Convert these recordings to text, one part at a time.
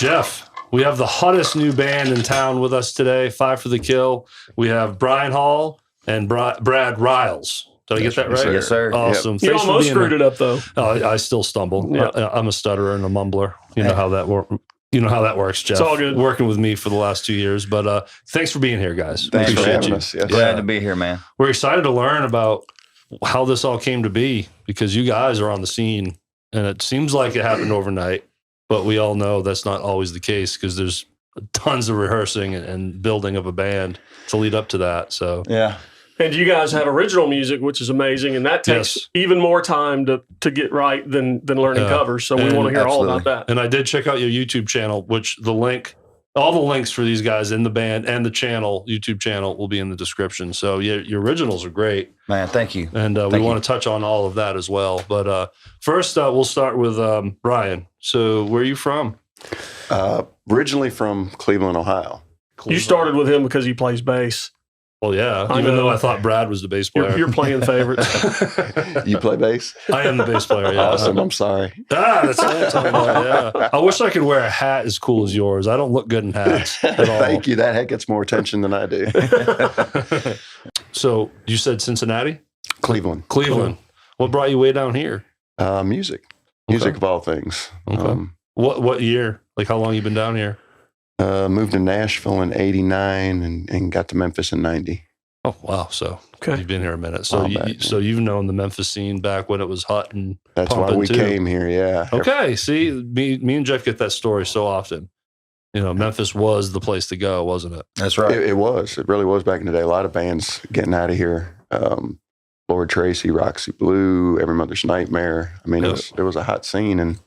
Jeff, we have the hottest new band in town with us today, Five for the Kill. We have Brian Hall and Brad Riales. Did I get that right? Yes, sir. Awesome. You almost screwed it up, though. I still stumble. Yeah. I'm a stutterer and a mumbler. You know how that works. You know how that works, Jeff. It's all good. Working with me for the last 2 years. But thanks for being here, guys. Thanks for having you. us. Yes. Glad to be here, man. We're excited to learn about how this all came to be because you guys are on the scene and it seems like it happened overnight, but we all know that's not always the case because there's tons of rehearsing and building of a band to lead up to that. So yeah. And you guys have original music, which is amazing, and that takes even more time to get right than learning covers. So we want to hear all about that. And I did check out your YouTube channel, which all the links for these guys in the band and the channel, YouTube channel, will be in the description. So your originals are great. Man, thank you. And we want to touch on all of that as well. But first, we'll start with Brian. So where are you from? Originally from Cleveland, Ohio. You started with him because he plays bass. Well, yeah, even though I thought Brad was the bass player. You're playing favorites. You play bass? I am the bass player, yeah. Awesome, I'm sorry. That's what I'm talking about, yeah. I wish I could wear a hat as cool as yours. I don't look good in hats at all. Thank you. That hat gets more attention than I do. So you said Cincinnati? Cleveland. What brought you way down here? Music. Music of all things. Okay. What year? Like how long you been down here? Moved to Nashville in 89 and got to Memphis in 90. Oh, wow. So you've been here a minute. So so you've known the Memphis scene back when it was hot and that's why we came here, yeah. Okay. See, me and Jeff get that story so often. You know, Memphis was the place to go, wasn't it? That's right. It was. It really was back in the day. A lot of bands getting out of here. Lord Tracy, Roxy Blue, Every Mother's Nightmare. I mean, it was a hot scene. And,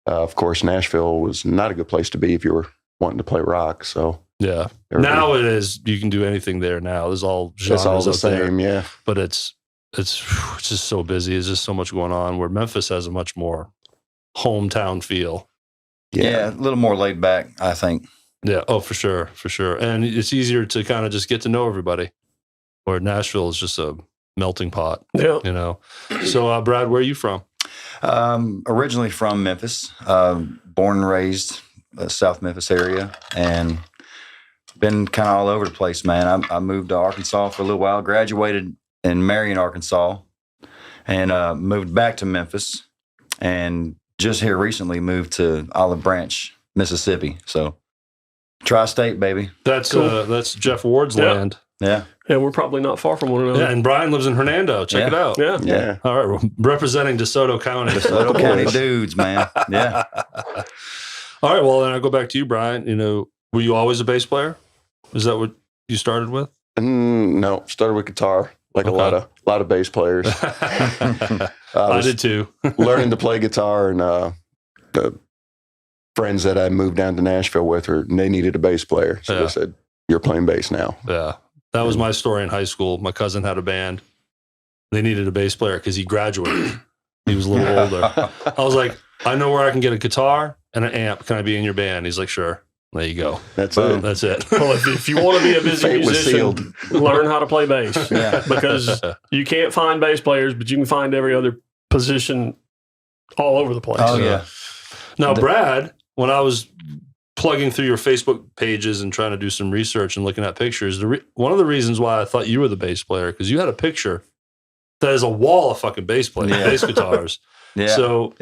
of course, Nashville was not a good place to be if you were wanting to play rock. So yeah, now it is. You can do anything there now. There's all genres. It's all the same, there, yeah. But it's just so busy. There's just so much going on. Where Memphis has a much more hometown feel. Yeah, a little more laid back, I think. Yeah. Oh, for sure, and it's easier to kind of just get to know everybody. Where Nashville is just a melting pot. Yeah. You know. So, Brad, where are you from? Originally from Memphis, born and raised. South Memphis area, and been kind of all over the place, man. I moved to Arkansas for a little while, graduated in Marion, Arkansas, and moved back to Memphis, and just here recently moved to Olive Branch, Mississippi. So, tri-state, baby. That's cool. That's Jeff Ward's land. Yeah. Yeah, we're probably not far from one another. Yeah, and Brian lives in Hernando. Check it out. Yeah. All right, we're representing DeSoto County. DeSoto County dudes, man. Yeah. All right, well, then I'll go back to you, Brian. You know, were you always a bass player? Is that what you started with? No, started with guitar, like a lot of bass players. I did too. Learning to play guitar, and the friends that I moved down to Nashville with, they needed a bass player. So they said, "You're playing bass now." Yeah, that was my story in high school. My cousin had a band. They needed a bass player because he graduated. He was a little older. I was like, I know where I can get a guitar and an amp. Can I be in your band? He's like, sure. There you go. That's it. That's it. Well, if you want to be a busy musician, learn how to play bass. Yeah. Because you can't find bass players, but you can find every other position all over the place. Oh, yeah. Now, Brad, when I was plugging through your Facebook pages and trying to do some research and looking at pictures, one of the reasons why I thought you were the bass player, because you had a picture that is a wall of fucking bass guitars. Yeah. So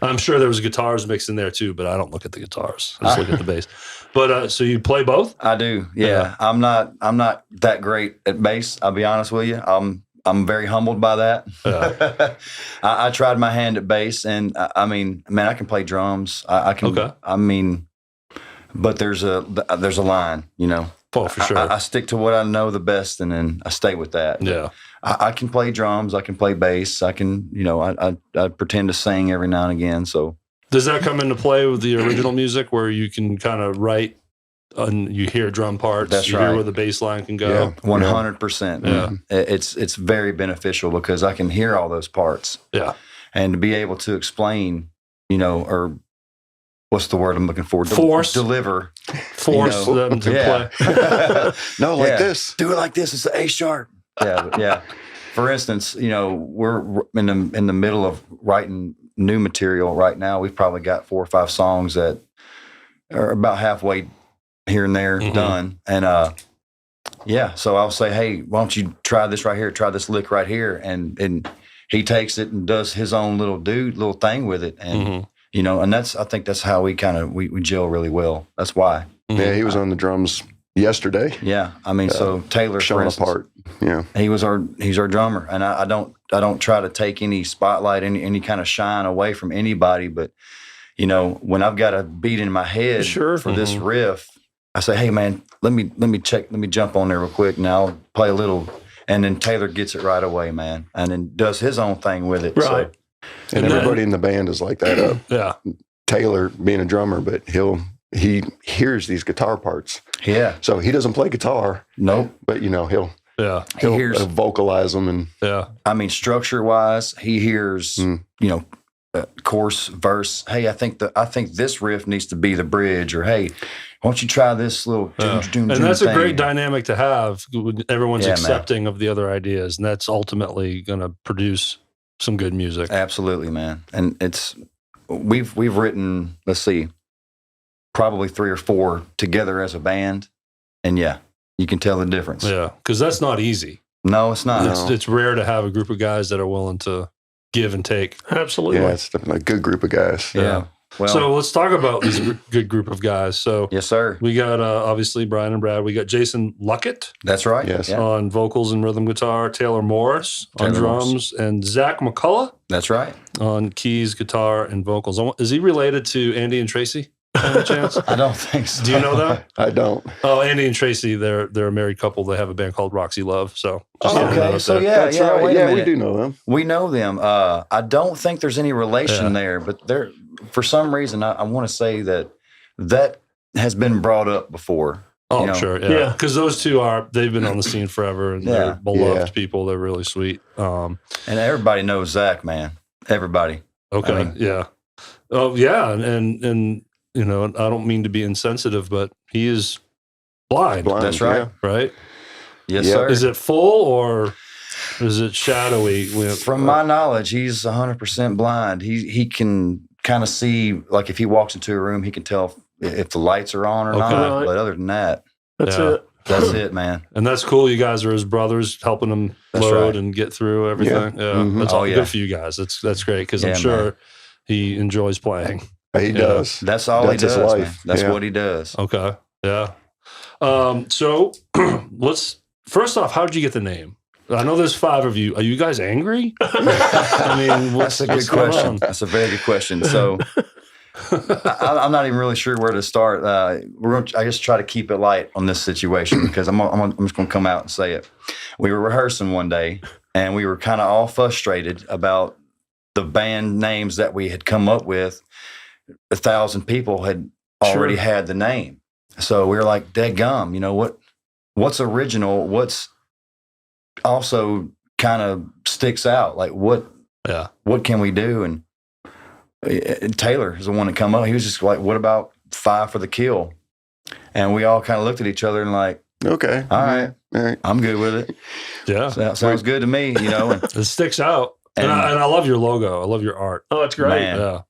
I'm sure there was guitars mixed in there too, but I don't look at the guitars. I just look at the bass. But so you play both? I do. Yeah. I'm not that great at bass. I'll be honest with you. I'm very humbled by that. Yeah. I tried my hand at bass, and I mean, man, I can play drums. I can. Okay. I mean, but there's a line, you know. Oh, for sure. I stick to what I know the best, and then I stay with that. Yeah. I can play drums. I can play bass. I can, you know, I pretend to sing every now and again. So does that come into play with the original music, where you can kind of write and you hear drum parts? That's you right. hear where the bass line can go. 100%. Yeah. It's very beneficial because I can hear all those parts. Yeah. And to be able to explain, you know, or what's the word I'm looking for? Deliver. Force them to play. No, like this. Do it like this. It's the A sharp. Yeah. For instance, you know, we're in the middle of writing new material right now. We've probably got 4 or 5 songs that or about halfway here and there done. And so I'll say, hey, why don't you try this right here? Try this lick right here. And he takes it and does his own little thing with it. And, and I think that's how we gel really well. That's why. Yeah, he was on the drums yesterday. Yeah. I mean, so Taylor, showing apart. Yeah. He's our drummer. And I don't try to take any spotlight, any kind of shine away from anybody. But, when I've got a beat in my head for this riff, I say, hey man, let me jump on there real quick and I'll play a little. And then Taylor gets it right away, man. And then does his own thing with it. Right. So. And everybody in the band is like that. Yeah. Taylor being a drummer, but he hears these guitar parts. Yeah. So he doesn't play guitar. Nope. But he'll hears, vocalize them and I mean, structure wise, he hears chorus, verse. Hey, I think this riff needs to be the bridge, or hey, why don't you try this little and that's a great dynamic to have when everyone's accepting of the other ideas, and that's ultimately going to produce some good music. Absolutely, man. And we've written, let's see, probably 3 or 4 together as a band, and you can tell the difference. Yeah, because that's not easy. No, it's not. It's rare to have a group of guys that are willing to give and take. Absolutely. Yeah, it's definitely a good group of guys. Yeah. Well, so let's talk about this good group of guys. So yes, sir. We got obviously Brian and Brad. We got Jason Luckett. That's right. Yes. On vocals and rhythm guitar. Taylor Morris on drums, and Zach McCullough. That's right. On keys, guitar, and vocals. Is he related to Andy and Tracy? By any chance? I don't think so. Do you know that? I don't. Oh, Andy and Tracy, they're a married couple. They have a band called Roxy Love. So okay. So that's right. Wait a minute. We do know them. We know them. I don't think there's any relation there, but there, for some reason, I want to say that has been brought up before. Oh, sure. Yeah. Because those two they've been on the scene forever, and they're beloved people. They're really sweet. And everybody knows Zach, man. Everybody. Okay. Yeah. Oh, yeah. And I don't mean to be insensitive, but he is blind. That's right. Yeah. Right? Yes, sir. Is it full or is it shadowy? From my knowledge, he's 100% blind. He can kind of see, like if he walks into a room, he can tell if the lights are on or not. But other than that, that's it. That's it, man. And that's cool. You guys are his brothers, helping him load and get through everything. Yeah. That's all good for you guys. That's great, because I'm sure he enjoys playing. He does. That's all he does. His life. That's what he does. Okay. Yeah. So first off, how did you get the name? I know there's 5 of you. Are you guys angry? I mean, that's a good question. That's a very good question. So I'm not even really sure where to start. We're going to, I guess, try to keep it light on this situation, because I'm just going to come out and say it. We were rehearsing one day, and we were kind of all frustrated about the band names that we had come up with. 1,000 people had already had the name. So we were like, dadgum, what's original? What's also kind of sticks out? Like what can we do? And Taylor is the one that come up. He was just like, what about 5 for the Kill? And we all kind of looked at each other and like, okay, all right. I'm good with it. Yeah. So that sounds good to me, And it sticks out. And I love your logo. I love your art. Oh, it's great. Man. Yeah.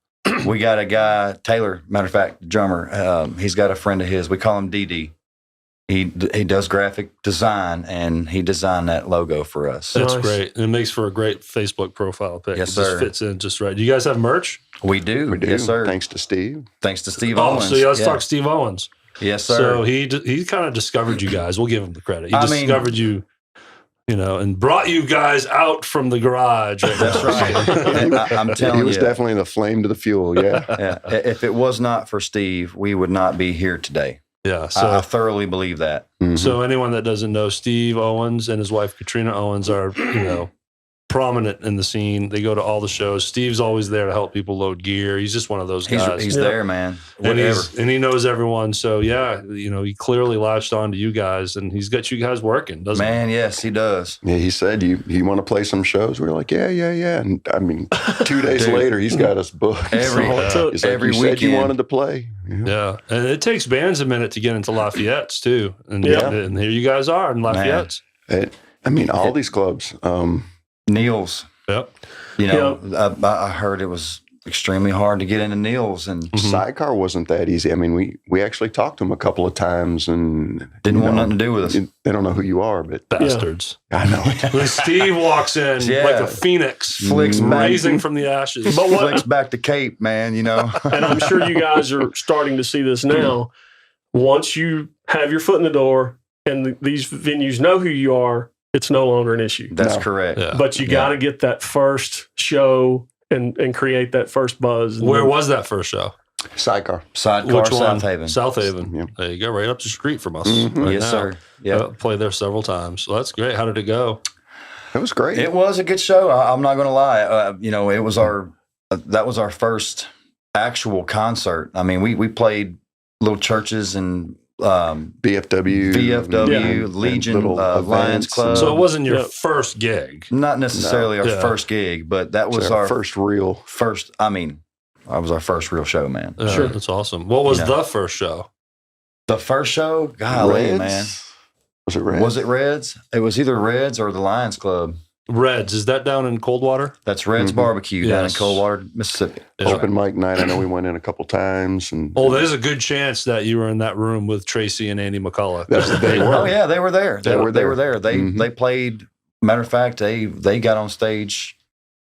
We got a guy, Taylor, matter of fact, the drummer. He's got a friend of his. We call him DD. He does graphic design, and he designed that logo for us. That's great. It makes for a great Facebook profile pic. Yes, it sir. Just fits in just right. Do you guys have merch? We do. Yes, sir. Thanks to Steve. Thanks to Steve Owens. So let's talk Steve Owens. Yes, sir. So he kind of discovered you guys. We'll give him the credit. He discovered you, and brought you guys out from the garage. That's right. I'm telling you. He was definitely the flame to the fuel, yeah. If it was not for Steve, we would not be here today. Yeah. So I thoroughly believe that. Mm-hmm. So anyone that doesn't know, Steve Owens and his wife, Katrina Owens, are, prominent in the scene. They go to all the shows. Steve's always there to help people load gear. He's just one of those guys. He's there, man. And he knows everyone. So he clearly latched on to you guys, and he's got you guys working, doesn't he? Man, yes, he does. Yeah, he said, you want to play some shows? We were like, yeah. And I mean, 2 days later, he's got us booked. He's like, every you weekend. said you wanted to play. Yeah. And it takes bands a minute to get into Lafayette's too. And here you guys are in Lafayette's. All these clubs. Neil's. Yep. I heard it was extremely hard to get into Neil's, and Sidecar wasn't that easy. I mean, we actually talked to them a couple of times and didn't want nothing to do with us. They don't know who you are, but Bastards. I know. When Steve walks in like a phoenix, Flicks back. rising from the ashes. But what- Flicks back to Cape, man, you know. And I'm sure you guys are starting to see this now. Once you have your foot in the door and these venues know who you are, it's no longer an issue. That's No. correct. Yeah. But you got to get that first show and create that first buzz. And Where then- was that first show? Sidecar. Sidecar, Which one? South Haven. South Haven. Yep. There you go, right up the street from us. Mhm. Right Yes, now. sir. Yeah. Played there several times. So that's great. How did it go? It was great. It was a good show. I'm not going to lie. You know, it was that was our first actual concert. I mean, we played little churches and VFW, and Legion, little Lions events. Club. So it wasn't your yeah. first gig. Not necessarily our Yeah. first gig, but that was It's our first real. first. I mean, that was our first real show, man. Sure. That's awesome. What was Yeah. the first show? The first show, golly, Reds? man. Was it Reds? Was it Reds? It was either Reds or the Lions Club. Reds. Is that down in Coldwater? That's Reds Mhm. Barbecue down in Yes. Coldwater, Mississippi. That's Open mic night? I know we went in a couple times. And Oh, there's a good chance that you were in that room with Tracy and Andy McCullough. They were. Oh yeah, they were there. They were They there. were there. They Mhm. they played. Matter of fact, they got on stage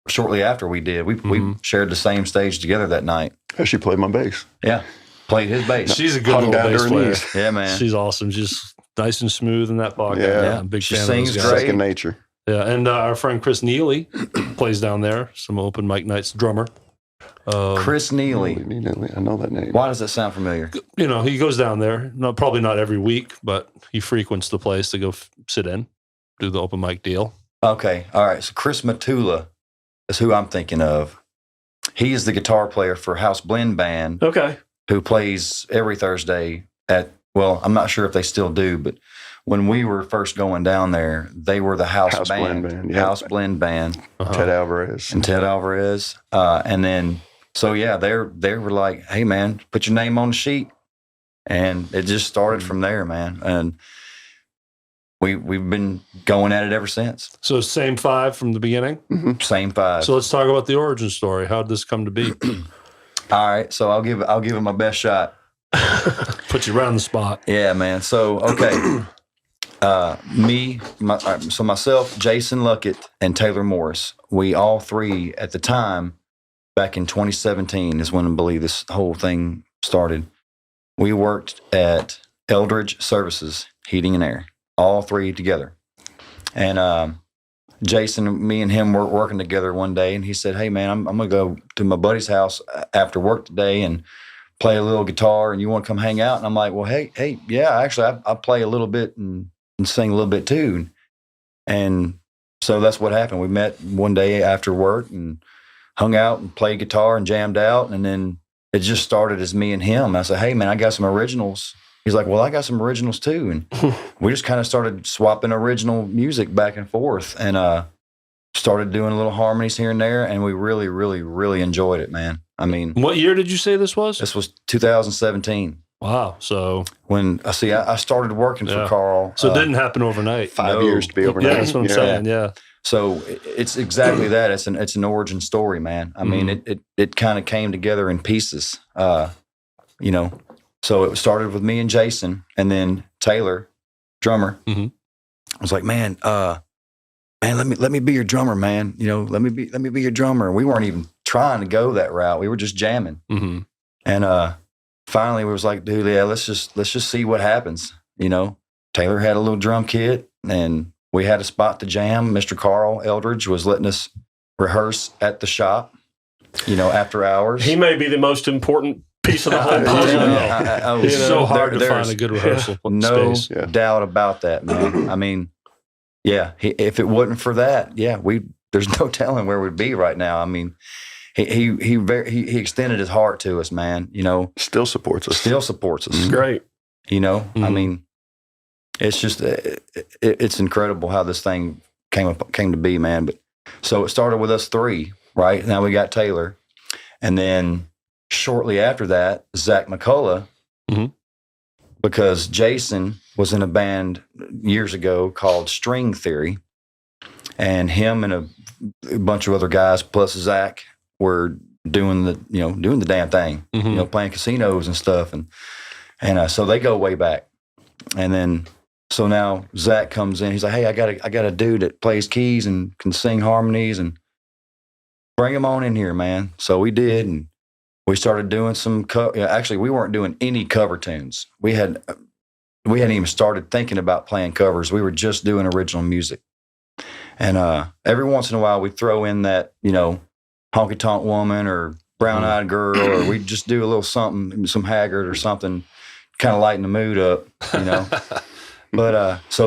shortly after we did. We Mhm. shared the same stage together that night. She played my bass. Yeah, played his bass. She's a good Hung little down to bass her player. knees. Yeah, man. She's awesome. She's nice and smooth in that pocket. Yeah. I'm a big She fan sings of those guys. great. Second nature. Yeah, and our friend Chris Neely plays down there. Some open mic nights drummer. Chris Neely. I know that name. Why does that sound familiar? You know, he goes down there. No, probably not every week, but he frequents the place to go sit in, do the open mic deal. Okay, all right. So Chris Matula is who I'm thinking of. He is the guitar player for House Blend Band, Okay. who plays every Thursday at. Well, I'm not sure if they still do, but when we were first going down there, they were the House Band. Blend Band, yeah. House Blend Band. Uh-huh. Ted Alvarez. And Ted Alvarez. And then, so yeah, they were like, hey, man, put your name on the sheet. And it just started from there, man. And we've been going at it ever since. So same five from the beginning. Same five. So let's talk about the origin story. How did this come to be? All right. So I'll give it my best shot. Put you right on the spot. Yeah, man. So, okay. Myself, Jason Luckett, and Taylor Morris, we all three at the time, back in 2017 is when I believe this whole thing started. We worked at Eldridge Services, Heating and Air, all three together. And Jason, me and him were working together one day, and he said, hey, man, I'm going to go to my buddy's house after work today and play a little guitar, and you want to come hang out? And I'm like, well, hey, yeah, actually, I play a little bit and sing a little bit too. And so that's what happened. We met one day after work and hung out and played guitar and jammed out. And then it just started as me and him. I said, hey, man, I got some originals. He's like, well, I got some originals too. And we just kind of started swapping original music back and forth and started doing little harmonies here and there. And we really, really, really enjoyed it, man. I mean, What year did you say this was? this was 2017 Wow. So when I started working for Yeah. Carl. it didn't happen overnight. 5 No. years to be overnight. Yeah, that's what I'm saying. Yeah. So it's exactly that. It's an origin story, man. I mean, it kind of came together in pieces, you know. So it started with me and Jason, and then Taylor, drummer. Mhm. I was like, man, let me be your drummer, man. You know, let me be your drummer. We weren't even trying to go that route. We were just jamming. Mm-hmm. And finally, we was like, dude, yeah, let's just see what happens. You know, Taylor had a little drum kit, and we had a spot to jam. Mr. Carl Eldridge was letting us rehearse at the shop, you know, after hours. He may be the most important piece of the whole I puzzle. know. It's so hard to find a good rehearsal no space. Yeah. doubt about that, man. I mean, yeah, if it wasn't for that, yeah, there's no telling where we'd be right now. I mean, he extended his heart to us, man. You know, Still supports us. still supports us. Great. You know, I Mhm. mean, it's just it's incredible how this thing came to be, man. But so it started with us three, right? Now we got Taylor, and then shortly after that, Zach McCullough, Mhm. because Jason was in a band years ago called String Theory, and him and a bunch of other guys plus Zach were doing the damn thing, playing casinos and stuff. And so they go way back. And then, so now Zach comes in. He's like, hey, I got a dude that plays keys and can sing harmonies, and bring him on in here, man. So we did. And we started doing some, actually, we weren't doing any cover tunes. We hadn't even started thinking about playing covers. We were just doing original music. And every once in a while, we throw in that, Honky Tonk Woman or Brown Eyed Girl, or we just do a little something, some Haggard or something, kind of lighten the mood up, But so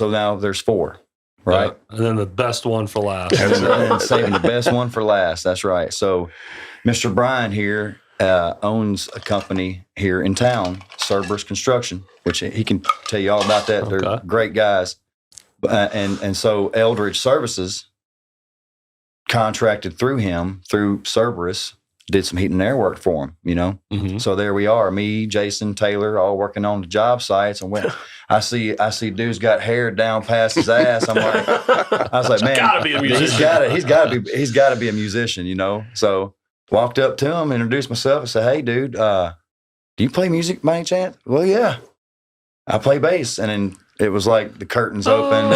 now there's 4, right? And then the best one for last. And saving the best one for last. That's right. So Mr. Brian here owns a company here in town, Cerberus Construction, which he can tell you all about that. Okay. They're great guys. And so Eldridge Services contracted through him, through Cerberus, did some heat and air work for him, Mm-hmm. So there we are, me, Jason, Taylor, all working on the job sites. And I see dude's got hair down past his ass. I was like, man, gotta be a musician. He's got to be a musician, So walked up to him, introduced myself, and said, hey, dude, do you play music by any chance? Well, yeah, I play bass. And then it was like the curtains opened.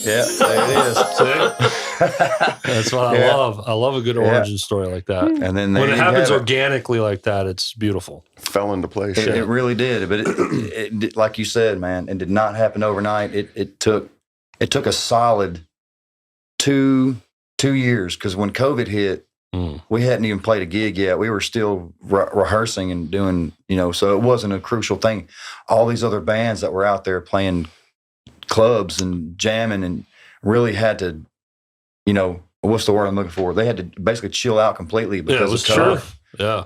Yeah, there it is. That's what I love. I love a good origin story like that. And then when it happens organically like that, it's beautiful. Fell into place. It really did. But it, like you said, man, it did not happen overnight. It took a solid two years, because when COVID hit, we hadn't even played a gig yet. We were still rehearsing and doing, so it wasn't a crucial thing. All these other bands that were out there playing clubs and jamming and really had to, what's the word I'm looking for? They had to basically chill out completely because of COVID.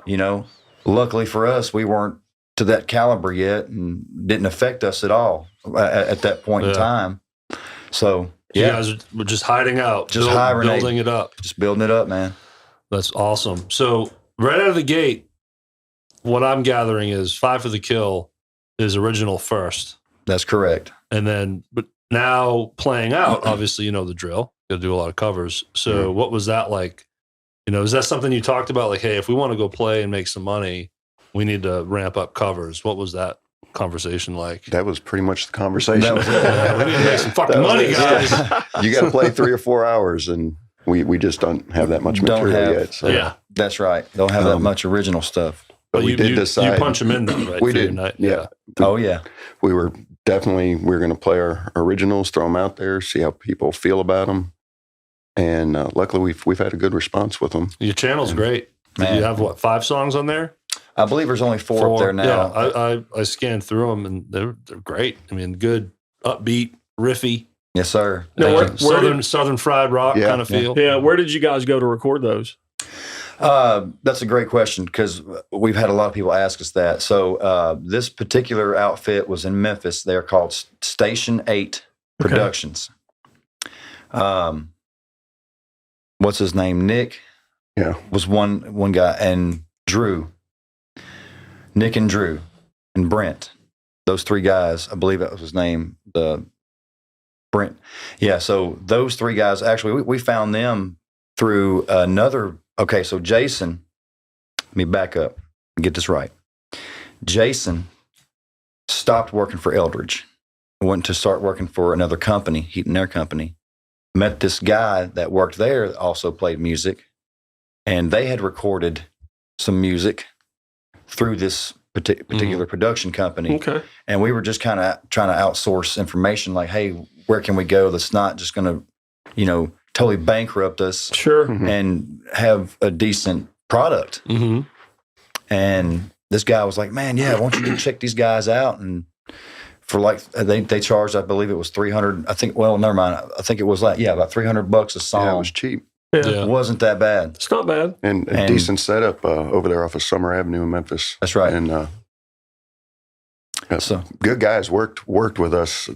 Yeah. Luckily for us, we weren't to that caliber yet and didn't affect us at all at that point in time. So, you guys were just hiding out, building it up. Just building it up, man. That's awesome. So right out of the gate, what I'm gathering is 5 for the Kill is original first. That's correct. And then, but now playing out, obviously, the drill. Got to do a lot of covers. So what was that like? Is that something you talked about? Like, hey, if we want to go play and make some money, we need to ramp up covers. What was that conversation like? That was pretty much the conversation. We need to make some fucking money, guys. You got to play 3 or 4 hours, and we just don't have that much material yet. So. Yeah, that's right. Don't have that much original stuff. But we did decide. You punch them in, though, right? We did. Yeah. Oh, yeah. We were going to play our originals, throw them out there, see how people feel about them. And luckily, we've had a good response with them. Your channel's great. You have, 5 songs on there? I believe there's only 4 up there now. Yeah, I scanned through them, and they're great. I mean, good, upbeat, riffy. Yes, sir. Now, Southern fried rock kind of feel. Yeah, where did you guys go to record those? That's a great question, because we've had a lot of people ask us that. So this particular outfit was in Memphis. They're called Station 8 Productions. What's his name? Nick. Yeah, was one guy, and Drew. Nick and Drew and Brent. Those 3 guys. I believe that was his name. Brent. Yeah. So those 3 guys. Actually, we found them through another. Okay, so Jason, let me back up and get this right. Jason stopped working for Eldridge, went to start working for another company, heat and air company. Met this guy that worked there, that also played music, and they had recorded some music through this particular production company. Okay. And we were just kind of trying to outsource information, like, hey, where can we go that's not just going to, totally bankrupt us. Sure. And have a decent product. Mm-hmm. And this guy was like, man, why don't you check these guys out? And for they charged, I believe it was 300. I think, well, never mind. I think it was about $300 a song. Yeah, it was cheap. Yeah. It wasn't that bad. It's not bad. And a decent setup over there off of Summer Avenue in Memphis. That's right. And so good guys worked with us.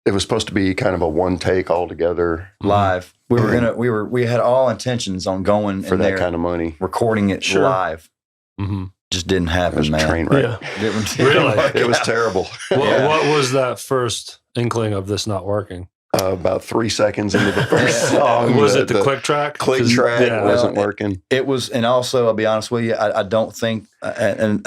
It was supposed to be kind of a one take altogether live. We had all intentions on going for in that there, kind of money, recording it live. Mm-hmm. Just didn't happen, it was man. A train wreck. Really? It was terrible. What was that first inkling of this not working? About 3 seconds into the first song. Was it the click track? Click track wasn't working. It was, and also I'll be honest with you, I don't think, and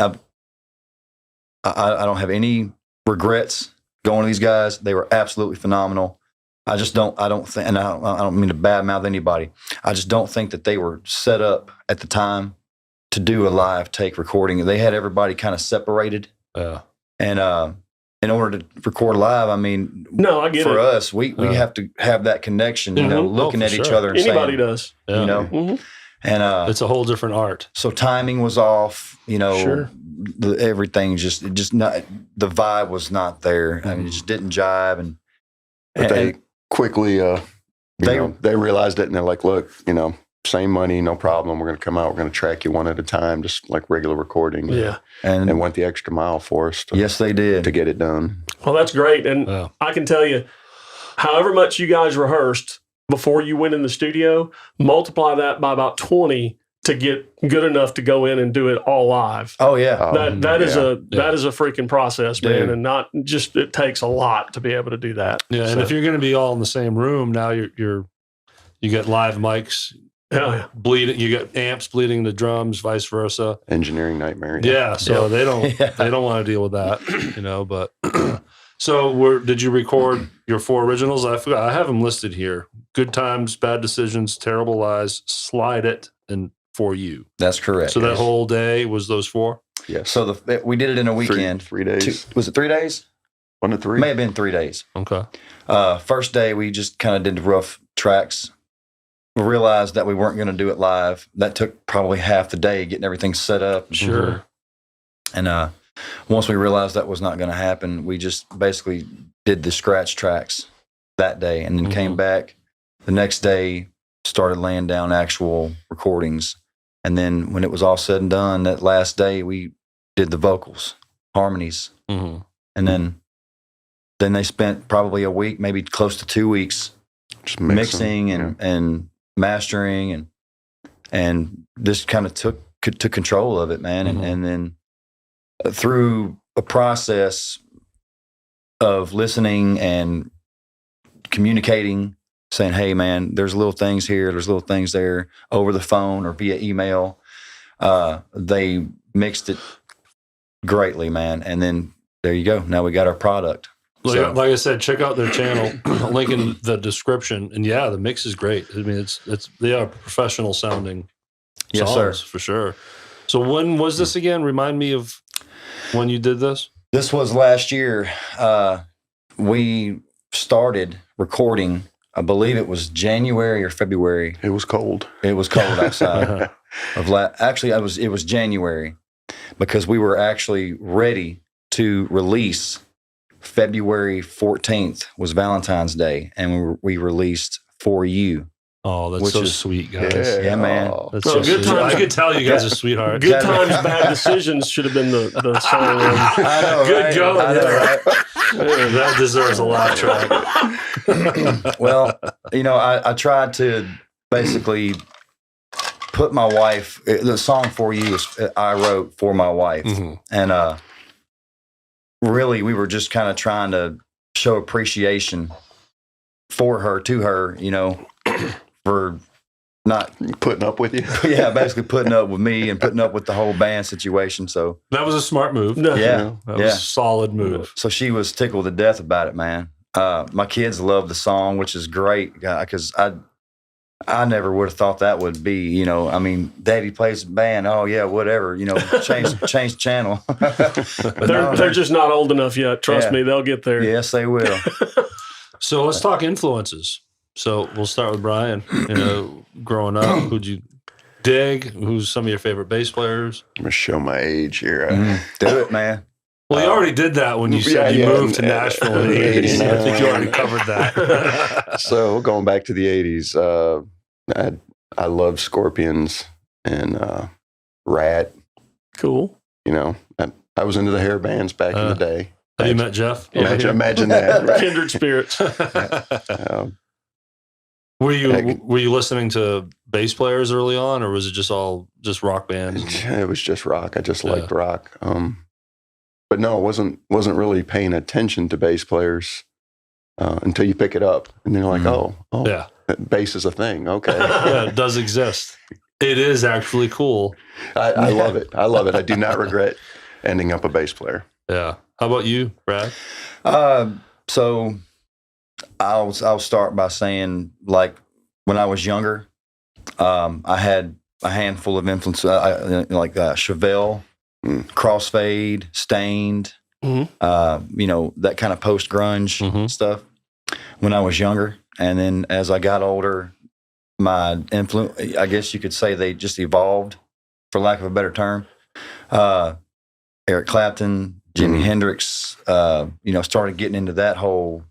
I don't have any regrets going to these guys. They were absolutely phenomenal. I don't think, and I don't mean to badmouth anybody. I just don't think that they were set up at the time to do a live take recording. They had everybody kind of separated. Yeah. And in order to record live, I mean, no, I get for it. us, we have to have that connection, you know, looking at each other and anybody saying, does, you know, and it's a whole different art. So timing was off, you know, Sure. Everything just not, the vibe was not there. I mean, it just didn't jive. But they quickly, they realized it, and they're like, look, you know, same money, no problem. We're going to come out. We're going to track you one at a time, just like regular recording. Yeah. And went the extra mile for us. Yes, they did. To get it done. Well, that's great. And I can tell you, however much you guys rehearsed before you went in the studio, multiply that by about 20 to get good enough to go in and do it all live. Oh, yeah. That is a freaking process, man. Dude. And not just, it takes a lot to be able to do that. Yeah. So. And if you're going to be all in the same room, now you get live mics. Bleeding, you got amps bleeding the drums, vice versa. Engineering nightmare. Yeah, so they don't want to deal with that, you know. But so, did you record your 4 originals? I forgot. I have them listed here: Good Times, Bad Decisions, Terrible Lies, Slide It, and For You. That's correct. So that whole day was those 4. Yeah. So we did it in a weekend. 3 days. Was it 3 days? 1 to 3. May have been 3 days. Okay. First day we just kind of did the rough tracks. We realized that we weren't going to do it live. That took probably half the day getting everything set up. Sure. And once we realized that was not going to happen, we just basically did the scratch tracks that day, and then came back the next day, started laying down actual recordings. And then when it was all said and done, that last day we did the vocals, harmonies. And then they spent probably a week, maybe close to 2 weeks, just mixing and mastering, and this kind of took control of it, man. And then through a process of listening and communicating, saying, hey man, there's little things here, there's little things there, over the phone or via email, they mixed it greatly, man. And then there you go, now we got our product. Like I said, check out their channel, link in the description. And the mix is great. I mean, they are professional sounding songs, yes, sir, for sure. So when was this again? Remind me of when you did this. This was last year. We started recording, I believe it was January or February. It was cold. It was cold outside. Actually, it was January, because we were actually ready to release. February 14th was Valentine's Day, and we released For You. Oh, that's so sweet, guys. Yeah, man. That's so good times. I could tell you guys are sweethearts. Good Times, Bad Decisions should have been the song. I know, good right? going. I know, right? That deserves a laugh track. Well, you know, I tried to basically put my wife, the song For You I wrote for my wife. And really, we were just kind of trying to show appreciation for her, to her, you know, for not putting up with you. Yeah, basically putting up with me and putting up with the whole band situation. So that was a smart move. Yeah, that was a solid move. So she was tickled to death about it, man. My kids love the song, which is great, because I never would have thought that would be, you know, I mean, Daddy plays band. Oh yeah, whatever, you know, change channel. They're just not old enough yet. Trust me, they'll get there. Yes, they will. So let's talk influences. So we'll start with Brian. You know, growing up, who'd you dig? Who's some of your favorite bass players? I'm gonna show my age here. Do it, man. Well, you already did that when you said you moved to Nashville in the 80s. I think you already covered that. So going back to the 80s, I loved Scorpions and Rat. Cool. You know, I was into the hair bands back in the day. Have you met Jeff? Imagine that. Right? Kindred spirits. Were you listening to bass players early on, or was it just rock bands? It was just rock. I just liked rock. But no, wasn't really paying attention to bass players until you pick it up, and then you're like, oh, Yeah. bass is a thing. Okay. Yeah, it does exist. It is actually cool. I love it. I love it. I do not regret ending up a bass player. Yeah. How about you, Brad? So I'll start by saying, like, when I was younger, I had a handful of influences, like Chevelle, Crossfade, Stained, that kind of post grunge stuff when I was younger. And then as I got older, my influence, I guess you could say, they just evolved, for lack of a better term. Eric Clapton, Jimi Hendrix, started getting into that whole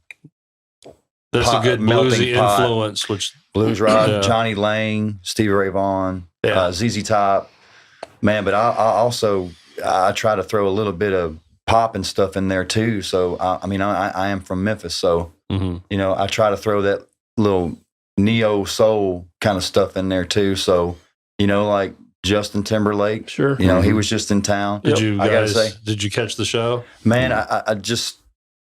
There's a good bluesy influence, which Blues Rock, Johnny Lang, Stevie Ray Vaughan, ZZ Top, man. But I try to throw a little bit of pop and stuff in there too. So I am from Memphis, so I try to throw that little neo soul kind of stuff in there too. So like Justin Timberlake, sure. He was just in town. Did you catch the show? Man, I just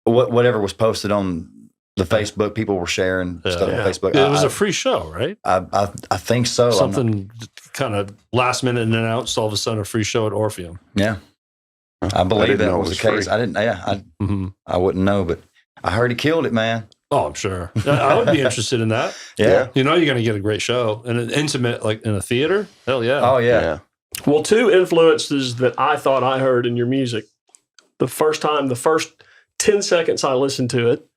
whatever was posted on the Facebook, people were sharing stuff on Facebook. It was a free show, right? I think so. Something kind of last minute announced, all of a sudden a free show at Orpheum. Yeah, I believe that was the case. I didn't. Yeah, I wouldn't know, but I heard he killed it, man. Oh, I'm sure. I would be interested in that. Yeah. You're going to get a great show and an intimate, like in a theater. Hell yeah. Oh yeah. Well, two influences that I thought I heard in your music. The first 10 seconds I listened to it,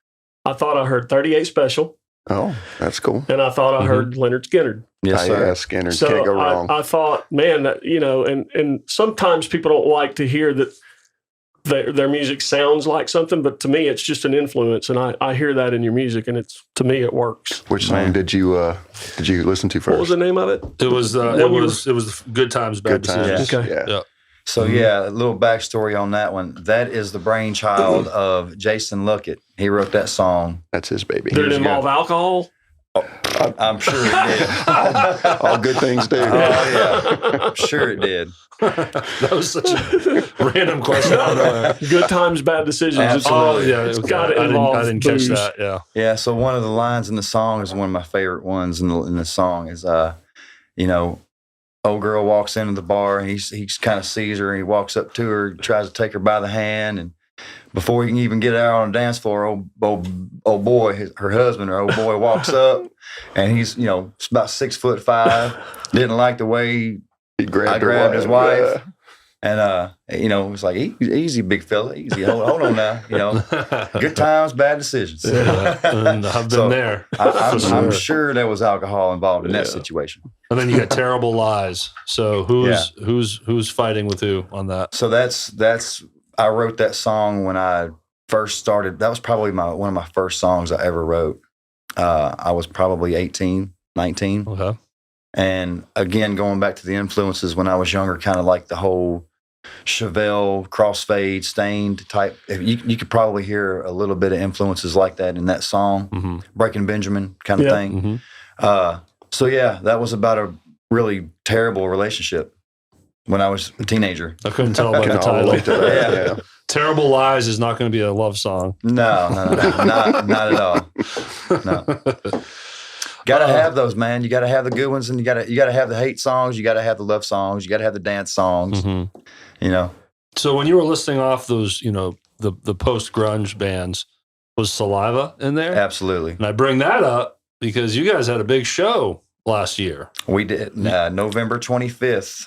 I thought I heard 38 Special. Oh, that's cool. And I thought I heard Leonard Skinner. Yes, sir. Yeah, Skinner. So Can't go wrong. I thought, man, and sometimes people don't like to hear that their music sounds like something, but to me, it's just an influence, and I hear that in your music, and to me, it works. Which song did you listen to first? What was the name of it? It was Good Times, Bad Decisions. Okay. Yeah. So a little backstory on that one. That is the brainchild of Jason Luckett. He wrote that song. That's his baby. Did it involve alcohol? I'm sure it did. All good things do. Oh yeah, I'm sure it did. That was such a random question. Good times, bad decisions. Absolutely. It's got to involve I didn't booze. catch that. Yeah. Yeah. So one of the lines in the song is one of my favorite ones in the song is, old girl walks into the bar and he kind of sees her and he walks up to her, tries to take her by the hand, and before he can even get out on the dance floor, old boy, her husband or old boy walks up, and he's about 6'5", didn't like the way I grabbed his wife, and it's like easy, big fella, easy, hold on now, good times, bad decisions. And I've been there. I'm sure there was alcohol involved in that situation. And then you got Terrible Lies. So who's fighting with who on that? So that's I wrote that song when I first started. That was probably one of my first songs I ever wrote. I was probably 18, 19. Okay. And again, going back to the influences when I was younger, kind of like the whole Chevelle, Crossfade, Stained type. You could probably hear a little bit of influences like that in that song, Breaking Benjamin kind of thing. That was about a really terrible relationship when I was a teenager. I couldn't tell by the title. Yeah. Terrible Lies is not going to be a love song. No, not at all. No. Got to have those, man. You got to have the good ones, and you got to have the hate songs. You got to have the love songs. You got to have the dance songs. So when you were listing off those, the post grunge bands, was Saliva in there? Absolutely. And I bring that up because you guys had a big show last year. We did November 25th.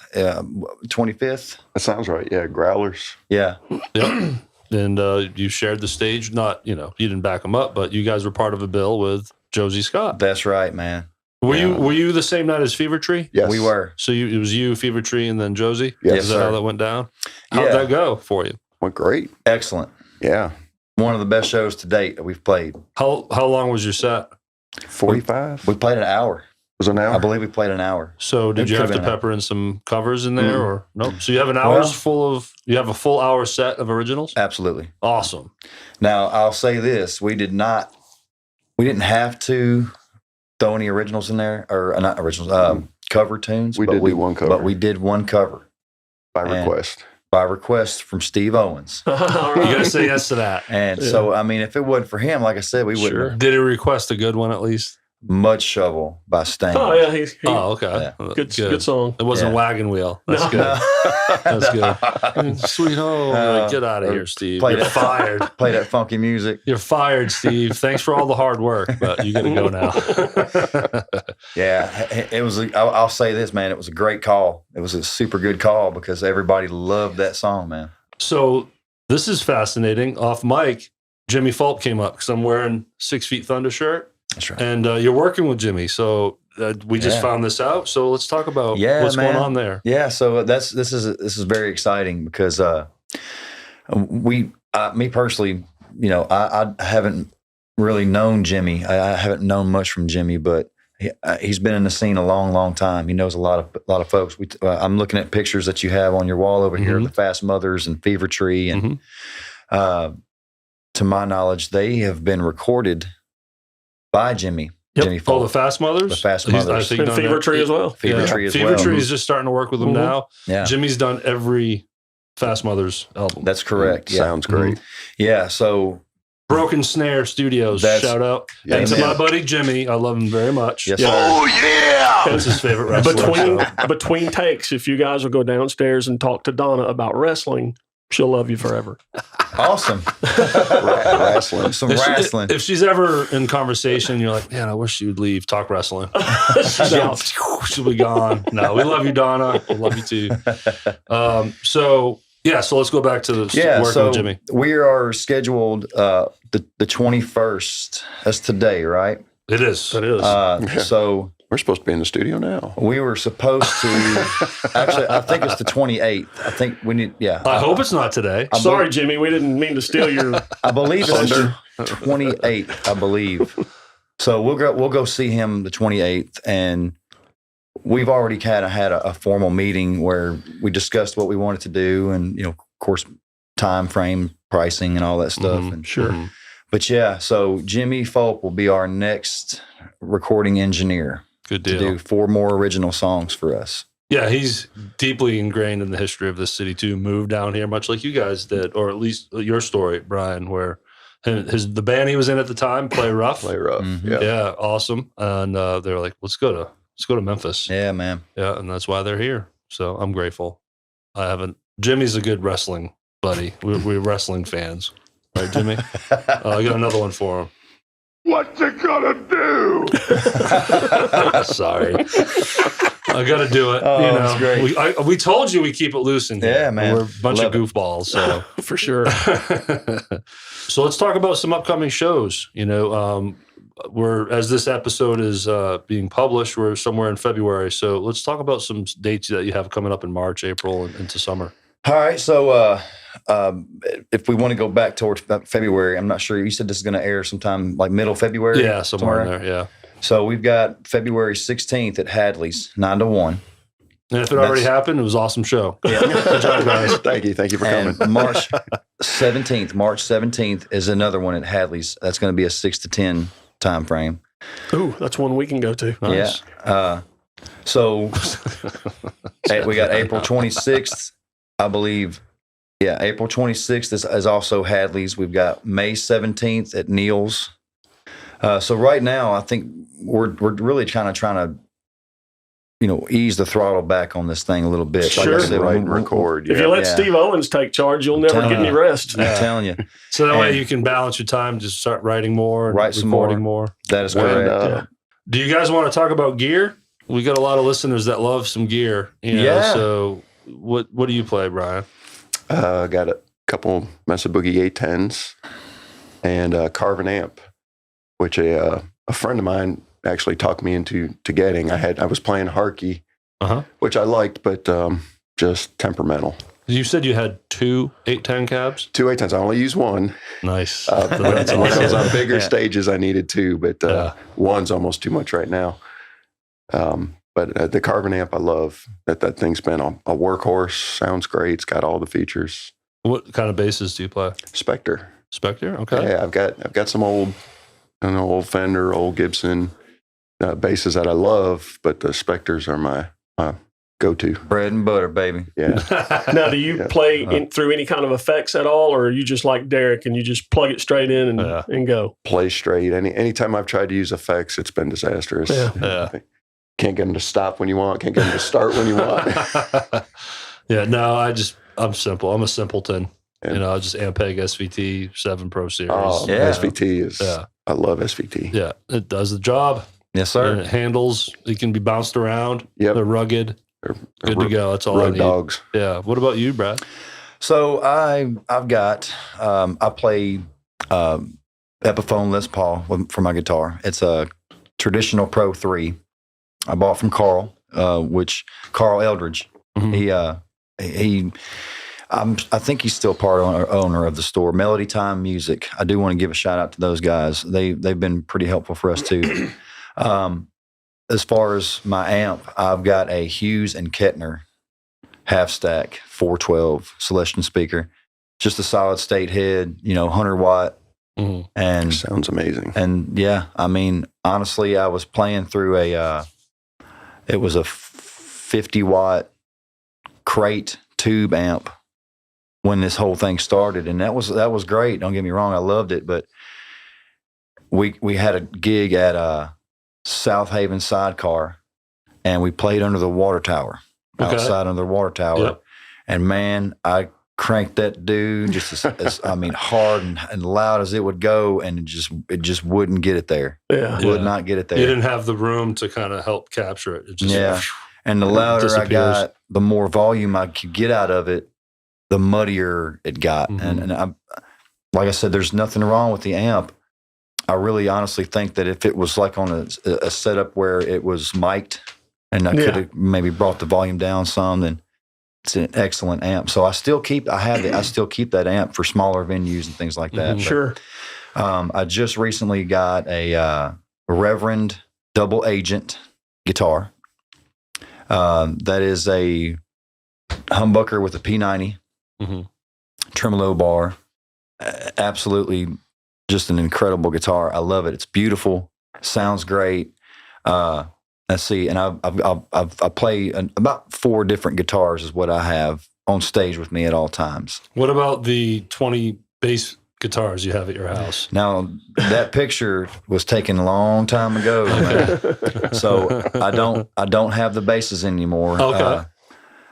25th. That sounds right. Yeah, Growlers. Yeah. Yep. And you shared the stage. Not you didn't back them up, but you guys were part of a bill with Josie Scott. That's right, man. Were you the same night as Fever Tree? Yes, we were. So it was you, Fever Tree, and then Josie. Yes, Is that sir. how that went down? How'd that go for you? Went great. Excellent. Yeah. One of the best shows to date that we've played. How long was your set? 45. We played an hour. Was it an hour? I believe we played an hour. So did It you have could've to been an pepper in some covers in there, or no? So you have you have a full hour set of originals? Absolutely. Awesome. Now I'll say this: we didn't have to throw any originals in there, or not originals, cover tunes. We did do one cover. But we did one cover By request. by request from Steve Owens. All You right. got to say yes to that. And so, I mean, if it wasn't for him, like I said, we wouldn't Sure. have Did he request a good one at least? Mud Shovel by Stain. Oh yeah, he Oh, okay. Yeah. Well, good song. It wasn't Yeah. Wagon Wheel. That's No. good. That's good. Sweet home. Get out of here, Steve. Play You're that. fired. Play that funky music. You're fired, Steve. Thanks for all the hard work, but you got to go now. Yeah, it was. I'll say this, man. It was a great call. It was a super good call because everybody loved that song, man. So this is fascinating. Off mic, Jimmy Fulp came up because I'm wearing 6 Feet Thunder shirt. That's right. And you're working with Jimmy. So we just Yeah. found this out. So let's talk about Yeah, what's man. going on there. Yeah, so this is very exciting because me personally, you know, I haven't really known Jimmy. I haven't known much from Jimmy, but he's been in the scene a long, long time. He knows a lot of folks. I'm looking at pictures that you have on your wall over here, Mhm. the Fast Mothers and Fever Tree, and to my knowledge, they have been recorded by Jimmy. Yep. Jimmy Oh, Fulp. the Fast Mothers? The Fast He's- Mothers. I think And done Fever that. Tree as well. Fever Yeah. Tree as Fever well. Tree is just starting to work with them Mhm. now. Yeah, Jimmy's done every Fast Mothers album. that's correct. Yeah. Sounds great. Yeah, so Broken Snare Studios. That's- Shout out. Yeah, And to man. my buddy Jimmy. I love him very much. yes, Yeah. sir. That's his favorite wrestler. Between takes, if you guys will go downstairs and talk to Donna about wrestling, she'll love you forever. Awesome. Wrestling. Some If she- wrestling. If she's ever in conversation, you're like, man, I wish she would leave. Talk wrestling. She's out. She'll be gone. No, we love you, Donna. We love you too. So let's go back to the Yeah, working so with Jimmy. we are scheduled the 21st. That's today, right? It is. That is. So We're supposed to be in the studio now. we were supposed to actually. I think it's the 28th. I think we need. Yeah, I hope it's not today. Sorry, Jimmy, we didn't mean to steal your. I believe it's Thunder. the 28th. I believe. So we'll go see him the 28th, and we've already kind of had a formal meeting where we discussed what we wanted to do, and of course, time frame, pricing, and all that stuff. Mhm. And Sure. Mhm. but yeah, so Jimmy Fulp will be our next recording engineer Good to deal. do 4 more original songs for us. Yeah, he's deeply ingrained in the history of this city too. Moved down here, much like you guys did, or at least your story, Brian, where the band he was in at the time, Play Rough. Play rough. Mhm. Yeah. Yeah, awesome. And they were like, let's go to Memphis. Yeah, man. Yeah, and that's why they're here. So I'm grateful. Jimmy's a good wrestling buddy. We're wrestling fans, right, Jimmy? I got another one for him. What you gonna do? Sorry, I got to do it. Oh, you that's great. We told you we keep it loose in here. Yeah, man. We're a bunch Love of it. goofballs. So For sure. so let's talk about some upcoming shows. As this episode is being published, we're somewhere in February. So let's talk about some dates that you have coming up in March, April, and into summer. All right, so if we want to go back towards February, I'm not sure. You said this is going to air sometime like middle February? Yeah, somewhere in there. Yeah. So we've got February 16th at Hadley's, 9 to 1. And if it already happened, it was an awesome show. Good job, guys. Thank you for coming. And March 17th is another one at Hadley's. That's going to be a 6 to 10 time frame. Ooh, that's one we can go to. Nice. Yeah. So we got April 26th, I believe. Yeah, April 26th is also Hadley's. We've got May 17th at Neil's. So right now, I think we're really kind of trying to, ease the throttle back on this thing a little bit. Sure. Like I said, Write and record. If Yeah. you let Yeah. Steve Owens take charge, you'll never get any rest. I'm telling you, So that way And- you can balance your time, just start writing more, and Write some recording more. that is When, correct. Do you guys want to talk about gear? We got a lot of listeners that love some gear. Yeah. So what do you play, Brian? Got a couple Mesa Boogie 810s and a Carvin amp, which a friend of mine actually talked me into getting. I was playing Harkey, which I liked, but just temperamental. You said you had 2 810 cabs. 2 810s. I only use one. Nice. When That's I was awesome. on bigger Yeah. stages, I needed 2, but Yeah. one's almost too much right now. But the Carvin amp, I love. That thing's been a workhorse. Sounds great. It's got all the features. What kind of basses do you play? Spectre. Spectre. Okay. Yeah, I've got some old Fender, old Gibson basses that I love, but the Spectres are my go-to. Bread and butter, baby. Yeah. Now, do you play through any kind of effects at all, or are you just like Derek and you just plug it straight in and go? Play straight. Anytime I've tried to use effects, it's been disastrous. Yeah. Can't get them to stop when you want. Can't get them to start when you want. Yeah, no, I'm simple. I'm a simpleton. Yeah. Just Ampeg SVT 7 Pro Series. Oh, Yeah. SVT is. Yeah. I love SVT. Yeah, it does the job. Yes, And sir. it handles. It can be bounced around. Yep. They're rugged. They're Good to go. That's all I road need. dogs. Yeah. What about you, Brad? So I've got I play Epiphone Les Paul for my guitar. It's a traditional Pro 3. I bought from Carl, which Carl Eldridge. Mhm. I think he's still owner of the store, Melody Time Music. I do want to give a shout out to those guys. They've been pretty helpful for us too. As far as my amp, I've got a Hughes and Kettner half stack 412 Celestion speaker, just a solid state head, 100 watt, Mhm. and Sounds amazing. and yeah, I mean, honestly, I was playing through it was a 50 watt crate tube amp when this whole thing started, and that was great. Don't get me wrong, I loved it, but we had a gig at South Haven Sidecar, and we played under the water tower, Okay. outside under the water tower, Yep. and man, I cranked that dude just as hard and loud as it would go, and it just wouldn't get it there. Yeah. Yeah. Would not get it there. You didn't have the room to kind of help capture it. It just Yeah. And the louder I disappears. got, the more volume I could get out of it, the muddier it got. Mhm. And I, like I said, there's nothing wrong with the amp. I really honestly think that if it was like on a setup where it was mic'd and I could have maybe brought the volume down some, then it's an excellent amp. So I still keep that amp for smaller venues and things like that. Mhm. Sure. I just recently got a Reverend double agent guitar. That is a humbucker with a P90 Mhm. tremolo bar. Absolutely, just an incredible guitar. I love it. It's beautiful. Sounds great. Let's see, and I play about 4 different guitars is what I have on stage with me at all times. What about the 20 bass guitars you have at your house? Now that picture was taken a long time ago, man. So I don't have the basses anymore. Okay.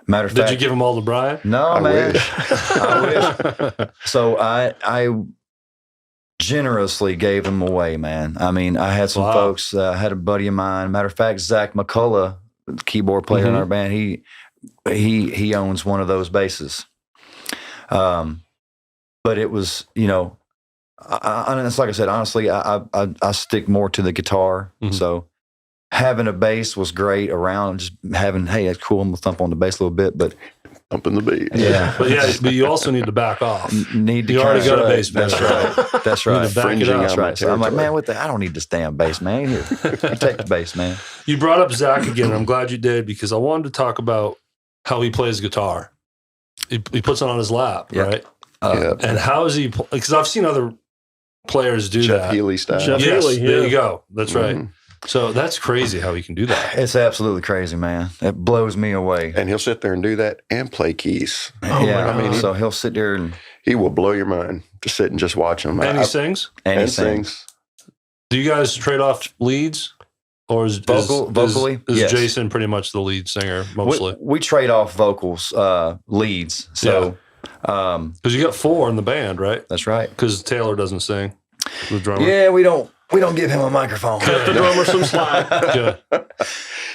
Matter of Did fact, you give them all to Brian? no, I man. wish. I wish. So I generously gave them away, man. I mean, I had some Wow. folks. I had a buddy of mine. Matter of fact, Zach McCullough, the keyboard player in Mhm. our band, he owns one of those basses. But it was, and it's like I said, honestly, I stick more to the guitar. Mhm. So having a bass was great around. Just having, hey, that's cool. I'm gonna thump on the bass a little bit, but Thumping the beat. yeah, But you also need to back off. need to. You already kinda- got a bass That's player. right. That's You need right. to back it Fringing up. That's on my right. So I'm like, territory. man, I don't need this damn bass, man. Here, you take the bass, man. You brought up Zach again. And I'm glad you did because I wanted to talk about how he plays guitar. He puts it on his lap, Yeah. right? Yeah. And how is he? Because I've seen other players do Jeff that. Healy style. Jeff- Yes, Healy, there yeah. you go. That's right. Mhm. So that's crazy how he can do that. It's absolutely crazy, man. It blows me away. And he'll sit there and do that and play keys. Oh, yeah, my God. so he'll sit there and He will blow your mind to sit and just watch him. And he sings. he and sings. sings. Do you guys trade off leads, or Vocally, is yes. Jason pretty much the lead singer mostly? We trade off vocals, leads. So Because you got 4 in the band, right? that's right. Because Taylor doesn't sing, the drummer. Yeah, we don't give him a microphone. Cut the drummer some slack. Good.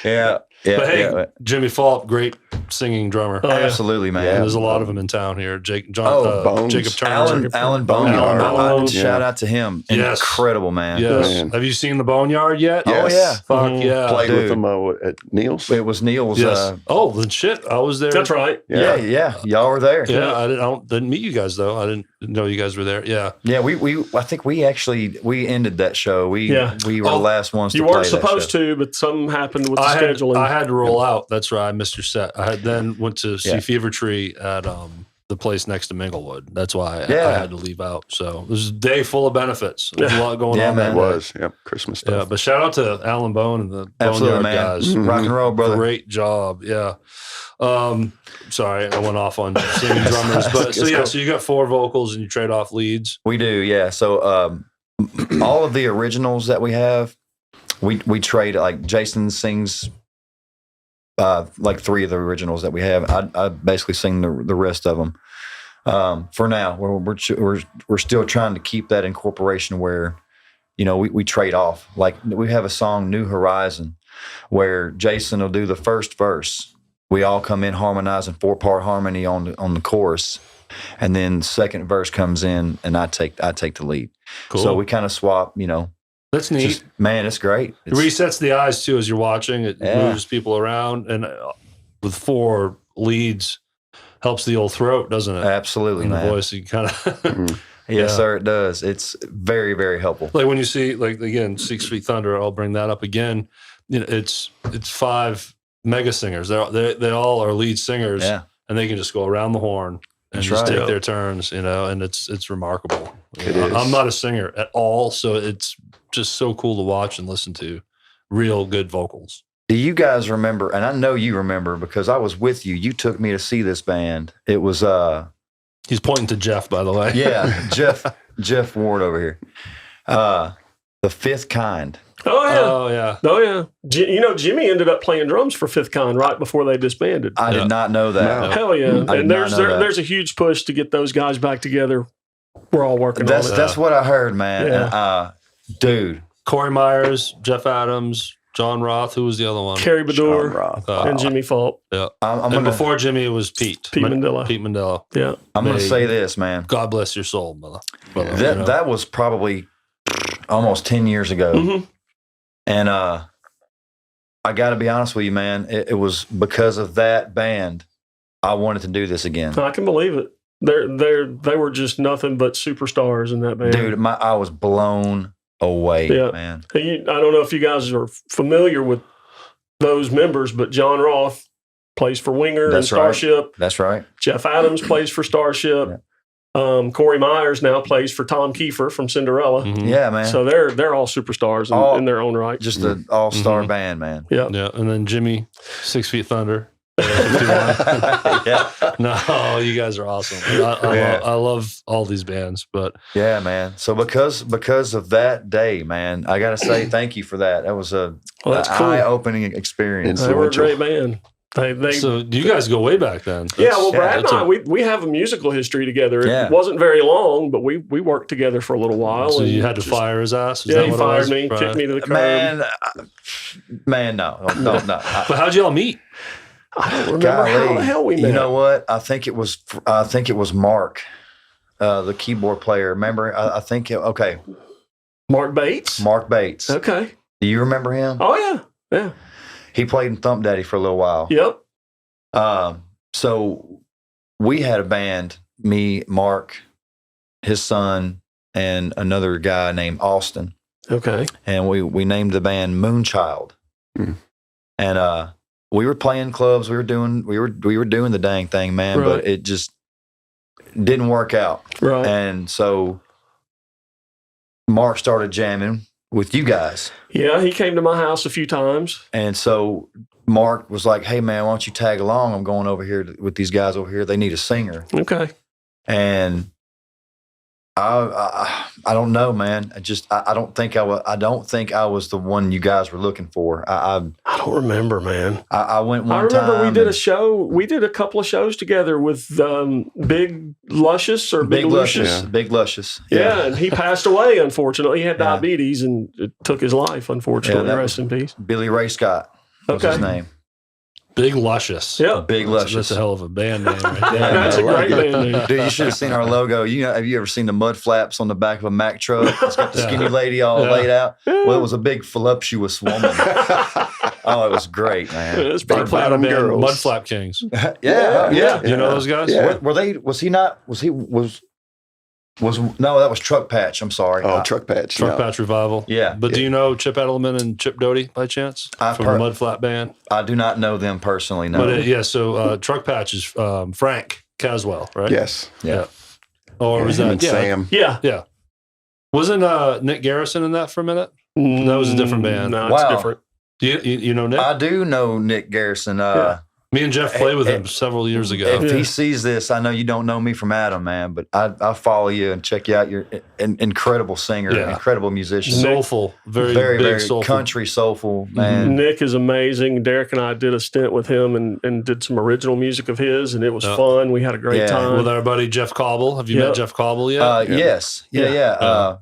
Yeah, yeah, But hey, yeah. Jimmy Falk, great singing drummer. Oh, yeah. Absolutely, man. And there's a lot of them in town here. Bones. Jacob Turner. Alan Boneyard. Boneyard. Shout out to him. Yes. Incredible, man. Yes. Man. Have you seen the Boneyard yet? Oh, yeah. Fuck Mhm. yeah. Played dude. with him at Neil's. It was Neil's. Yes. Oh, then shit. I was there. That's right. Yeah. Y'all were there. Yeah, I didn't meet you guys though. I didn't know you guys were there. Yeah. Yeah, I think we ended that show. We were the last ones to You play weren't that supposed show. to, but something happened with the scheduling. I had to roll out. That's right. I missed your set. I then went to see Yeah. Fever Tree at the place next to Minglewood. That's why Yeah. I had to leave out. So it was a day full of benefits. There's a lot going Yeah, on. man. It that day. was. Yep. Christmas stuff. Yeah, but shout out to Alan Bone and the Absolutely, Boneyard man. guys. Rock and roll, brother. Great job. Yeah. Sorry, I went off on singing drummers. But so yeah, so you got 4 vocals and you trade off leads. We do, yeah. So all of the originals that we have, we trade. Like Jason sings like 3 of the originals that we have. I basically sing the rest of them. For now, we're still trying to keep that incorporation where, you know, we trade off. Like we have a song, New Horizon, where Jason will do the first verse. We all come in harmonizing 4-part harmony on the chorus, and then the second verse comes in, and I take the lead. Cool. So we kind of swap. You know, That's neat. man, it's great. It resets the eyes too as you're watching. It Yeah. moves people around, and with 4 leads, helps the old throat, doesn't it? Absolutely, And the man. voice. You kind of Yes, Yeah. sir, it does. It's very, very helpful. like when you see, like again, 6 Feet Thunder. I'll bring that up again. You know, it's 5 mega singers. They all are lead singers, Yeah, and they can just go around the horn and That's just right. take Yeah. their turns. You know, and it's remarkable. It is. I'm not a singer at all, so it's just so cool to watch and listen to. Real good vocals. Do you guys remember? And I know you remember because I was with you. You took me to see this band. It was He's pointing to Jeff, by the way. yeah, Jeff Ward over here. The Fifth Kind. Oh yeah. Oh yeah. Oh yeah. You know, Jimmy ended up playing drums for Fifth Kind right before they disbanded. I Yeah. did not know that. No. Hell yeah. I did And not know that. there's a huge push to get those guys back together. We're all working That's on it. that's what I heard, man. Yeah. And, dude, Corey Myers, Jeff Adams, John Roth. Who was the other one? Kerry Sean Bedour Roth. and Jimmy Falk, I'm And gonna before Jimmy, it was Pete. Pete Mandela. Pete Mandela. Yeah. I'm gonna they- say this, man. God bless your soul, brother. That was probably almost 10 years ago. Mhm. And I got to be honest with you, man. It was because of that band I wanted to do this again. I can believe it. They were just nothing but superstars in that band. Dude, I was blown away, Yeah. man. I don't know if you guys are familiar with those members, but John Roth plays for Winger That's and right. Starship. That's right. Jeff Adams plays for Starship. Corey Myers now plays for Tom Kiefer from Cinderella. Mhm. Yeah, man. So they're all superstars All- in their own right. Just an all-star Mhm. band, man. Yeah. Yeah, and then Jimmy, 6 Feet Thunder. yeah. No, you guys are awesome. I love all these bands, but Yeah, man. So because of that day, man, I got to say thank you for that. That was a Well, that's cool. eye-opening experience. They were a great band. They so you guys go way back then. yeah, well, yeah, Brad and that's I, we have a musical history together. It Yeah. wasn't very long, but we worked together for a little while. So and you had to just- fire his ass. Is Yeah, that he what it fired was? me, Right. kicked me to the curb. Man, no. But how'd y'all meet? I don't remember how the hell we met. You know what? I think it was Mark, the keyboard player. Remember? Okay, Mark Bates. Mark Bates. Okay. Do you remember him? Oh yeah, yeah, He played in Thump Daddy for a little while. yep. So we had a band, me, Mark, his son, and another guy named Austin. Okay. And we named the band Moonchild. Hmm. And we were playing clubs. We were doing the dang thing, man. Right. But it just didn't work out. Right. And so Mark started jamming with you guys. Yeah, he came to my house a few times. And so Mark was like, "Hey, man, why don't you tag along? I'm going over here with these guys over here. They need a singer." Okay. And I don't know, man. I don't think I was the one you guys were looking for. I don't remember, man. I went one I remember time. we did a show. We did a couple of shows together with Big Luscious or Big Lucious. Big Luscious. Yeah, and he passed away, unfortunately. He had Yeah. diabetes and it took his life, unfortunately. that Rest in peace. Billy Ray Scott was his Okay. name. Big Luscious. Yeah. Big Luscious. That's a hell of a band name right there. Yeah, That's a great band name. Dude, you should have seen our logo. Have you ever seen the mud flaps on the back of a Mack truck? It's got the skinny lady all Yeah. laid out. Well, it was a big voluptuous woman. Oh, it was great, man. It's pretty Mud proud of Flap- band. Mud Flap Kings. Yeah. You know those guys? Yeah. Were they? Was he not? No, that was Truck Patch. I'm sorry. Oh, Truck Patch. Truck no. Patch Revival. Yeah. But do you know Chip Edelman and Chip Doty by chance? I've From heard- the Mud Flap Band? I do not know them personally. No. But so Truck Patch is Frank Caswell, right? Yes. Yeah. Or was him that and Sam? Yeah. Wasn't Nick Garrison in that for a minute? That was a different band. No, Wow. it's different. You know Nick? I do know Nick Garrison. Me and Jeff played with him several years ago. If he sees this, I know you don't know me from Adam, man, but I follow you and check you out. You're an incredible singer, incredible musician. Soulful, very very soulful. country soulful, man. Nick is amazing. Derek and I did a stint with him and did some original music of his, and it was fun. We had a great time. With our buddy Jeff Cobble. Have you met Jeff Cobble yet? Yes. Yeah.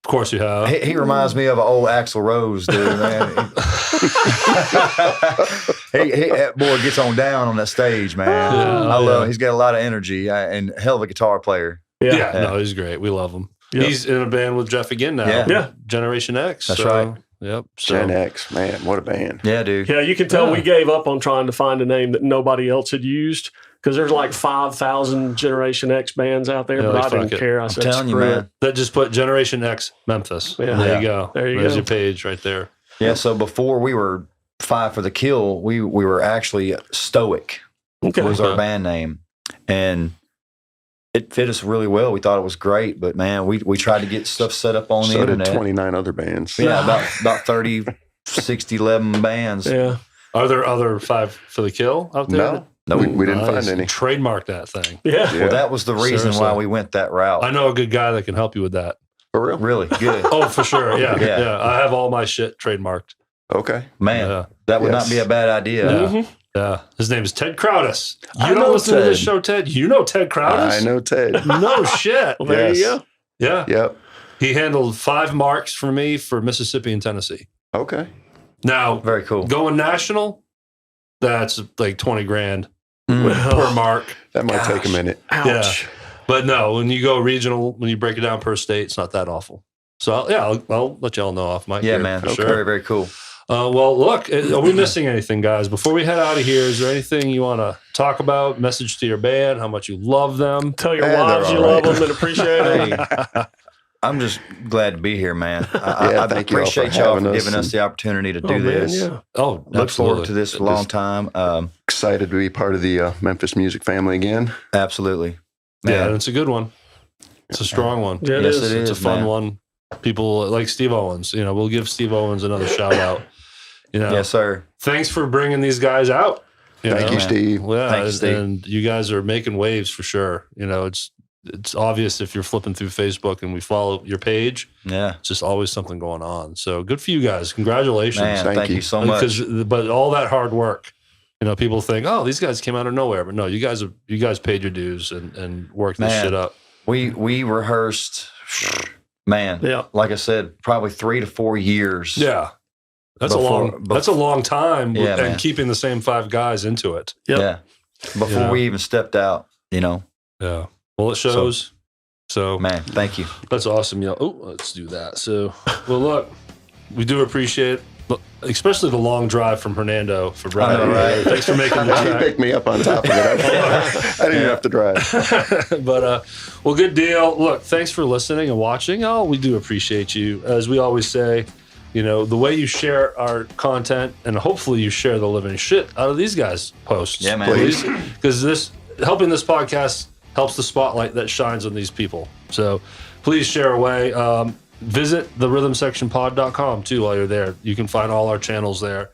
Of course you have. He reminds me of an old Axl Rose, dude, man. That boy gets on down on that stage, man. I love him. He's got a lot of energy and hell of a guitar player. Yeah. No, he's great. We love him. Yep. He's in a band with Jeff again now. Yeah. Generation X. That's right. Yep. Gen X, man, what a band. Yeah, dude. Yeah, you can tell we gave up on trying to find a name that nobody else had used because there's like 5,000 Generation X bands out there, but I didn't care. I said, telling you, man. That just put Generation X Memphis. Yeah. There you go. There's your page right there. Yeah, so before we were Five for the Kill, we were actually Stoic was our band name. And it fit us really well. We thought it was great, but man, we tried to get stuff set up on the internet. 29 other bands. Yeah, about 30, 60, 11 bands. Yeah. Are there other Five for the Kill out there? No, we didn't find any. Trademark that thing. Yeah. Well, that was the reason why we went that route. I know a good guy that can help you with that. For real? Really good. Oh, for sure. Yeah. I have all my shit trademarked. Okay. Man, that would not be a bad idea. Yeah. His name is Ted Crowdis. You I don't know listen to Ted. this show, Ted? You know Ted Crowdis? I know Ted. No shit. Well, there you go. Yeah. Yep. He handled 5 marks for me for Mississippi and Tennessee. Okay. Now, Very cool. going national, that's like 20 grand Well, per mark. That might take a minute. ouch. Yeah. But no, when you go regional, when you break it down per state, it's not that awful. So I'll let y'all know off mic. Yeah, here, man. for Okay. sure. Very, very cool. Well, look, are we missing anything, guys? Before we head out of here, is there anything you want to talk about? Message to your band, how much you love them. Tell your Yeah, wives they're you all love right. them and appreciate it. Hey, I'm just glad to be here, man. Yeah, I thank you all for appreciate y'all having for us giving us and- the opportunity to do Man, this. yeah. Oh, Look forward to this for a long time. Excited to be part of the Memphis music family again. Absolutely. Yeah, Man. it's a good one. It's a strong one. Yeah, Yes, is. it It's a is, fun man. one. People like Steve Owens. We'll give Steve Owens another shout out. Yes, sir. Thanks for bringing these guys out. Thank you, man. Steve. Yeah, Thank you, Steve. and you guys are making waves for sure. It's obvious if you're flipping through Facebook and we follow your page. Yeah. It's just always something going on. So good for you guys. Congratulations. Man, Thank thank you. you so much. But all that hard work, people think, oh, these guys came out of nowhere, but no, you guys paid your dues and worked this Man. shit up. We rehearsed, man. Yeah. Like I said, probably 3 to 4 years. Yeah, that's a long time, Yeah, and man. keeping the same 5 guys into it. Yep. Yeah. Before Yeah. we even stepped out, Yeah. Well, it shows. So man, thank you. that's awesome. Let's do that. So, well, look, we do appreciate, especially the long drive from Hernando for Brad. I know, right? Thanks for making the He trek. picked me up on top of it. I didn't even have to drive. But well, good deal. Look, thanks for listening and watching. We do appreciate you. As we always say, the way you share our content, and hopefully you share the living shit out of these guys' posts. Yeah, man. Please, because helping this podcast helps the spotlight that shines on these people. So please share away. Visit therhythmsectionpod.com too while you're there. You can find all our channels there.